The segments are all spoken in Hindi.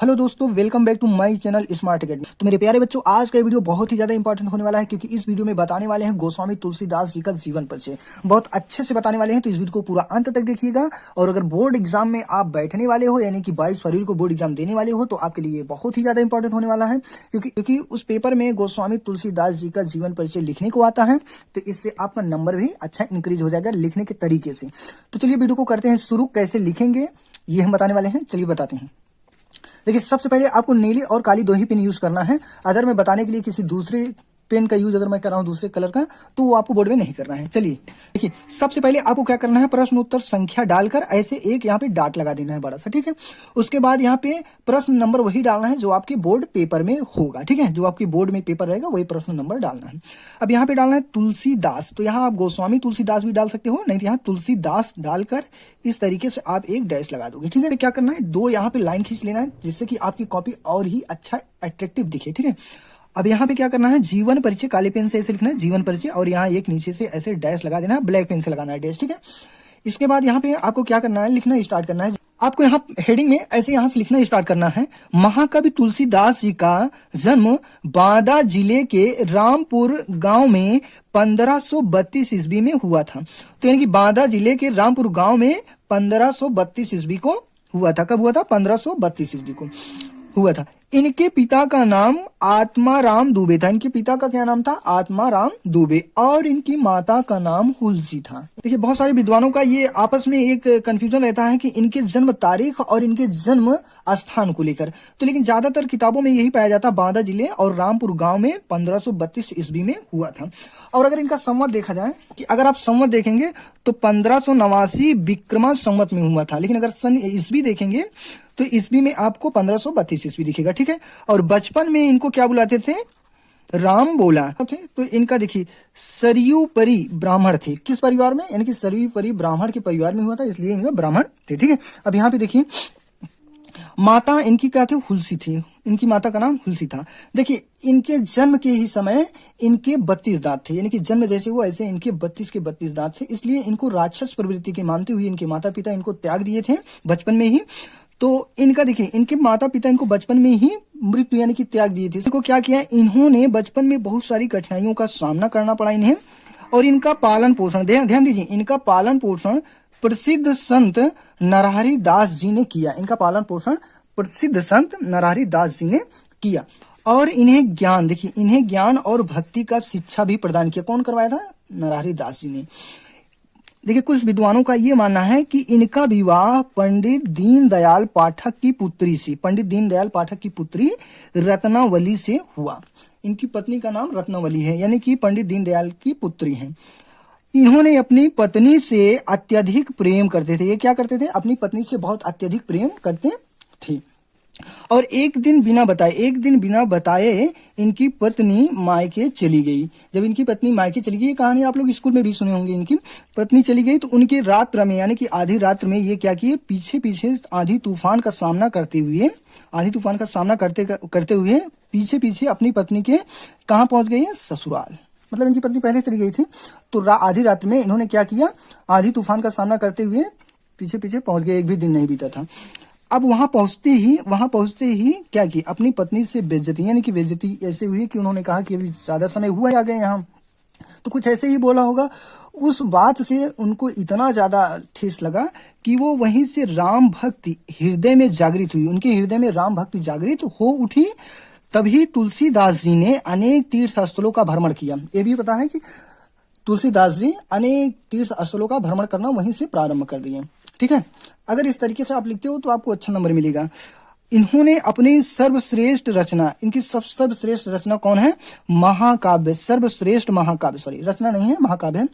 हेलो दोस्तों, welcome back to my channel smart academy. तो मेरे प्यारे बच्चों, आज का वीडियो बहुत ही ज्यादा इंपॉर्टेंट होने वाला है क्योंकि इस वीडियो में बताने वाले हैं गोस्वामी तुलसीदास जी का जीवन परिचय। बहुत अच्छे से बताने वाले हैं, तो इस वीडियो को पूरा अंत तक देखिएगा। और अगर बोर्ड एग्जाम में आप बैठने वाले हो, यानी कि 22 फरवरी को बोर्ड एग्जाम देने वाले हो, तो आपके लिए बहुत ही ज्यादा इंपॉर्टेंट होने वाला है क्योंकि उस पेपर में गोस्वामी तुलसीदास जी का जीवन परिचय लिखने को आता है। तो इससे आपका नंबर भी अच्छा इंक्रीज हो जाएगा लिखने के तरीके से। तो चलिए वीडियो को करते हैं शुरू। कैसे लिखेंगे ये हम बताने वाले हैं, चलिए बताते हैं। देखिए, सबसे पहले आपको नीली और काली दो ही पेन यूज करना है। अगर मैं बताने के लिए किसी दूसरे पेन का यूज अगर मैं कर रहा हूं दूसरे कलर का, तो वो आपको बोर्ड में नहीं करना है। चलिए देखिए, सबसे पहले आपको क्या करना है, प्रश्न उत्तर संख्या डालकर ऐसे एक यहाँ पे डाट लगा देना है बड़ा सा, ठीक है। उसके बाद यहाँ पे प्रश्न नंबर वही डालना है जो आपके बोर्ड पेपर में होगा, ठीक है। जो आपके बोर्ड में पेपर रहेगा वही प्रश्न नंबर डालना है। अब यहाँ पे डालना है तुलसीदास, तो यहाँ आप गोस्वामी तुलसीदास भी डाल सकते हो, नहीं तो यहाँ तुलसीदास डालकर इस तरीके से आप एक डैश लगा दोगे, ठीक है। क्या करना है, दो यहाँ पे लाइन खींच लेना है जिससे कि आपकी कॉपी और ही अच्छा अट्रैक्टिव दिखे, ठीक है। अब यहाँ पे क्या करना है, जीवन परिचय काले पेन से ऐसे लिखना है जीवन परिचय, और यहाँ एक नीचे से ऐसे डैश लगा देना है, ब्लैक पेन से लगाना है डैश, ठीक है। इसके बाद यहाँ पे आपको क्या करना है, लिखना स्टार्ट करना है। आपको यहाँ हेडिंग में ऐसे यहाँ से लिखना स्टार्ट करना है, महाकवि तुलसीदास जी का जन्म बांदा जिले के रामपुर गांव में 1532 ईस्वी में हुआ था। तो यानी कि बांदा जिले के रामपुर गांव में 1532 ईस्वी को हुआ था। कब हुआ था, 1532 ईस्वी को हुआ था। इनके पिता का नाम आत्माराम दुबे था। इनके पिता का क्या नाम था, आत्माराम दुबे, और इनकी माता का नाम हुलसी था। देखिए, बहुत सारे विद्वानों का ये आपस में एक कंफ्यूजन रहता है कि इनके जन्म तारीख और इनके जन्म स्थान को लेकर। तो लेकिन ज्यादातर किताबों में यही पाया जाता, बांदा जिले और रामपुर गांव में 1532 ईस्वी में हुआ था। और अगर इनका संवत देखा जाए, कि अगर आप संवत देखेंगे तो 1589 विक्रमा संवत में हुआ था, लेकिन अगर सन ईस्वी देखेंगे तो ईस्वी में आपको 1532 ईस्वी दिखेगा, ठीक है। और बचपन में इनको क्या बुलाते थे, राम बोला थे। तो इनका देखिए सरयू परी ब्राह्मण थे, किस परिवार में, यानी कि सरयू परी ब्राह्मण के परिवार में हुआ था, इसलिए इनका ब्राह्मण थे, ठीक है। अब यहाँ पे देखिए, माता इनकी क्या थी, हुलसी थी। इनकी माता का नाम हुलसी था। देखिए, इनके जन्म के ही समय इनके 32 दांत थे, यानी कि जन्म जैसे हुआ ऐसे इनके 32 के 32 दांत थे। इसलिए इनको राक्षस प्रवृत्ति के मानते हुए इनके माता पिता इनको त्याग दिए थे बचपन में ही। तो इनका देखिए, इनके माता पिता इनको बचपन में ही मृत्यु यानी कि त्याग दिए थे। इनको क्या किया, इन्होंने बचपन में बहुत सारी कठिनाइयों का सामना करना पड़ा इन्हें, और इनका पालन पोषण, ध्यान दीजिए, इनका पालन पोषण प्रसिद्ध संत नरहरि दास जी ने किया। इनका पालन पोषण प्रसिद्ध संत नरहरि दास जी ने किया। और इन्हें ज्ञान, देखिए, इन्हें ज्ञान और भक्ति का शिक्षा भी प्रदान किया। कौन करवाया था, नरहरि दास जी ने। देखिए, कुछ विद्वानों का ये मानना है कि इनका विवाह पंडित दीनदयाल पाठक की पुत्री से, पंडित दीनदयाल पाठक की पुत्री रत्नावली से हुआ। इनकी पत्नी का नाम रत्नावली है, यानी कि पंडित दीनदयाल की पुत्री हैं। इन्होंने अपनी पत्नी से अत्यधिक प्रेम करते थे। ये क्या करते थे, अपनी पत्नी से बहुत अत्यधिक प्रेम करते थे। और एक दिन बिना बताए इनकी पत्नी मायके चली गई। जब इनकी पत्नी मायके चली गई, ये कहानी आप लोग स्कूल में भी सुने होंगे, इनकी पत्नी चली गई, तो उनके रात्र में यानी कि आधी रात्र में ये क्या किए, पीछे पीछे आंधी तूफान का सामना करते हुए पीछे पीछे अपनी पत्नी के कहाँ पहुंच गई है, ससुराल। मतलब इनकी पत्नी पहले चली गई थी, तो आधी रात में इन्होंने क्या किया, आधी तूफान का सामना करते हुए पीछे पीछे पहुंच गए। एक भी दिन नहीं बीता था। अब वहां पहुंचते ही क्या की, अपनी पत्नी से बेइज्जती, यानी कि बेइज्जती ऐसे हुई कि उन्होंने कहा कि अभी ज्यादा समय हुआ आ गए यहाँ, तो कुछ ऐसे ही बोला होगा। उस बात से उनको इतना ज्यादा ठेस लगा कि वो वहीं से राम भक्ति हृदय में जागृत हुई, उनके हृदय में राम भक्ति जागृत हो उठी। तभी तुलसीदास जी ने अनेक तीर्थ स्थलों का भ्रमण किया। ये भी पता है कि तुलसीदास जी अनेक तीर्थ स्थलों का भ्रमण करना वहीं से प्रारंभ कर दिए, ठीक है। अगर इस तरीके से आप लिखते हो तो आपको अच्छा नंबर मिलेगा। इन्होंने अपनी सर्वश्रेष्ठ रचना, इनकी सर्वश्रेष्ठ रचना कौन है, महाकाव्य, सर्वश्रेष्ठ महाकाव्य, सॉरी रचना नहीं है, महाकाव्य है।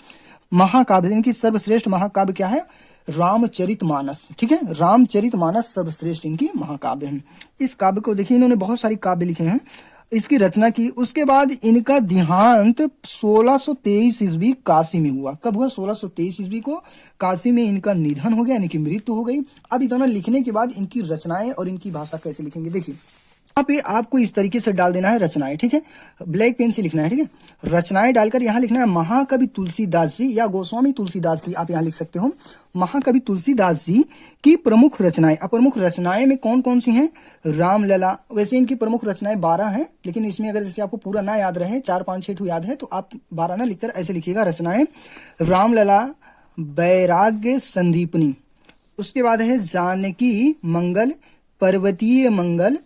महाकाव्य, इनकी सर्वश्रेष्ठ महाकाव्य क्या है, रामचरितमानस, ठीक है। रामचरितमानस सर्वश्रेष्ठ इनकी महाकाव्य है। इस काव्य को देखिए, इन्होंने बहुत सारी काव्य लिखे हैं, इसकी रचना की। उसके बाद इनका देहांत 1623 ईस्वी काशी में हुआ। कब हुआ, 1623 ईस्वी को काशी में इनका निधन हो गया, यानी कि मृत्यु हो गई। अब इतना लिखने के बाद इनकी रचनाएं और इनकी भाषा कैसे लिखेंगे, देखिए यहाँ पे आपको इस तरीके से डाल देना है रचनाएं, ठीक है, ब्लैक पेन से लिखना है, ठीक है। रचनाएं डालकर यहाँ लिखना है महाकवि तुलसीदास जी या गोस्वामी तुलसीदास जी, आप यहाँ लिख सकते हो महाकवि तुलसीदास जी की प्रमुख रचनाएं। अब प्रमुख रचनाएं में कौन कौन सी हैं? रामलला। वैसे इनकी प्रमुख रचनाएं 12 हैं, लेकिन इसमें अगर जैसे आपको पूरा ना याद रहे, 4 5 6 याद है, तो आप 12 ना लिखकर ऐसे लिखिएगा रचनाएं। रामलला, वैराग्य संदीपनी, उसके बाद है जानकी मंगल, पर्वतीय मंगल,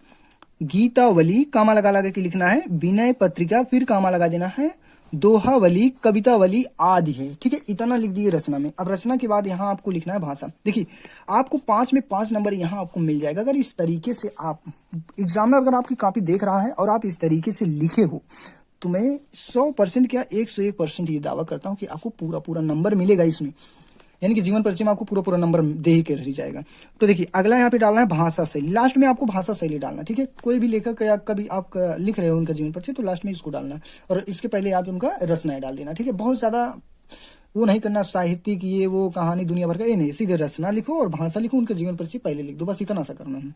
गीतावली, कामा लगा के लिखना है, विनय पत्रिका, फिर कामा लगा देना है, दोहावली, कवितावली आदि है, ठीक है। इतना लिख दिए रचना में। अब रचना के बाद यहाँ आपको लिखना है भाषा। देखिए आपको 5 में 5 नंबर यहाँ आपको मिल जाएगा अगर इस तरीके से आप, एग्जामिनर अगर आपकी कॉपी देख रहा है और आप इस तरीके से लिखे हो, तो मैं 100% क्या 101% ये दावा करता हूँ कि आपको पूरा पूरा नंबर मिलेगा इसमें, यानी कि जीवन परिचय में आपको पूरा पूरा नंबर दे ही के रह जाएगा। तो देखिए अगला यहाँ पे डालना है भाषा शैली। लास्ट में आपको भाषा शैली डालना, ठीक है। कोई भी लेखक या कभी आप लिख रहे हो उनका जीवन परिचय, तो लास्ट में इसको डालना और इसके पहले आप उनका रचनाएं डाल देना, ठीक है। बहुत ज्यादा वो नहीं करना साहित्य की ये वो कहानी दुनिया भर का, ये नहीं, सीधे रचना लिखो और भाषा लिखो, उनका जीवन परिचय पहले लिख दो, बस इतना सा करना है।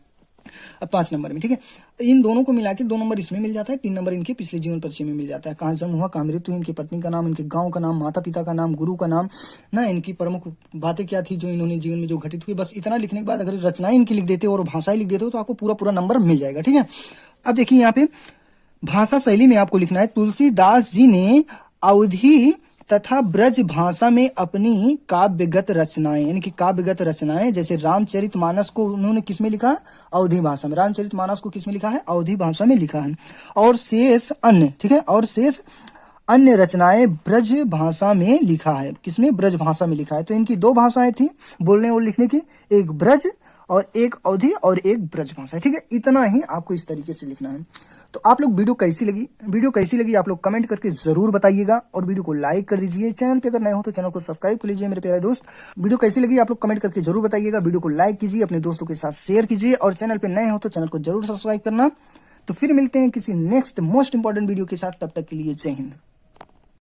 अब 5 नंबर में, ठीक है। इन दोनों को मिला के 2 नंबर इसमें मिल जाता है, 3 नंबर इनके पिछले जीवन परिचय में मिल जाता है। कहाँ जन्म हुआ, कहाँ मृत्यु, इनकी पत्नी का नाम, इनके गांव का नाम, माता पिता का नाम, गुरु का नाम, ना इनकी प्रमुख बातें क्या थी जो इन्होंने जीवन में जो घटित हुई। बस इतना लिखने के बाद अगर रचनाएं इनकी लिख देते हो और भाषाएं लिख देते हो तो आपको पूरा पूरा नंबर मिल जाएगा, ठीक है। अब देखिए यहाँ पे भाषा शैली में आपको लिखना है, तुलसीदास जी ने अवधी तथा ब्रज भाषा में अपनी काव्यगत रचनाएं, यानी कि काव्यगत रचनाएं, जैसे रामचरितमानस को उन्होंने किस में लिखा? अवधी भाषा में। रामचरितमानस को किस में लिखा है? अवधी भाषा में लिखा है। और शेष अन्य, ठीक है, और शेष अन्य रचनाएं ब्रज भाषा में लिखा है। किसमें? ब्रज भाषा में लिखा है। तो इनकी 2 भाषाएं थी बोलने और लिखने की, एक ब्रज और एक अवधी और एक ब्रज भाषा, ठीक है। इतना ही आपको इस तरीके से लिखना है। तो आप लोग वीडियो कैसी लगी आप लोग कमेंट करके जरूर बताइएगा और वीडियो को लाइक कर दीजिए। चैनल पे अगर नए हो तो चैनल को सब्सक्राइब कर लीजिए मेरे प्यारे दोस्त। वीडियो कैसी लगी आप लोग कमेंट करके जरूर बताइएगा। वीडियो को लाइक कीजिए, अपने दोस्तों के साथ शेयर कीजिए और चैनल पे नए हो तो चैनल को जरूर सब्सक्राइब करना। तो फिर मिलते हैं किसी नेक्स्ट मोस्ट इंपॉर्टेंट वीडियो के साथ, तब तक के लिए जय हिंद।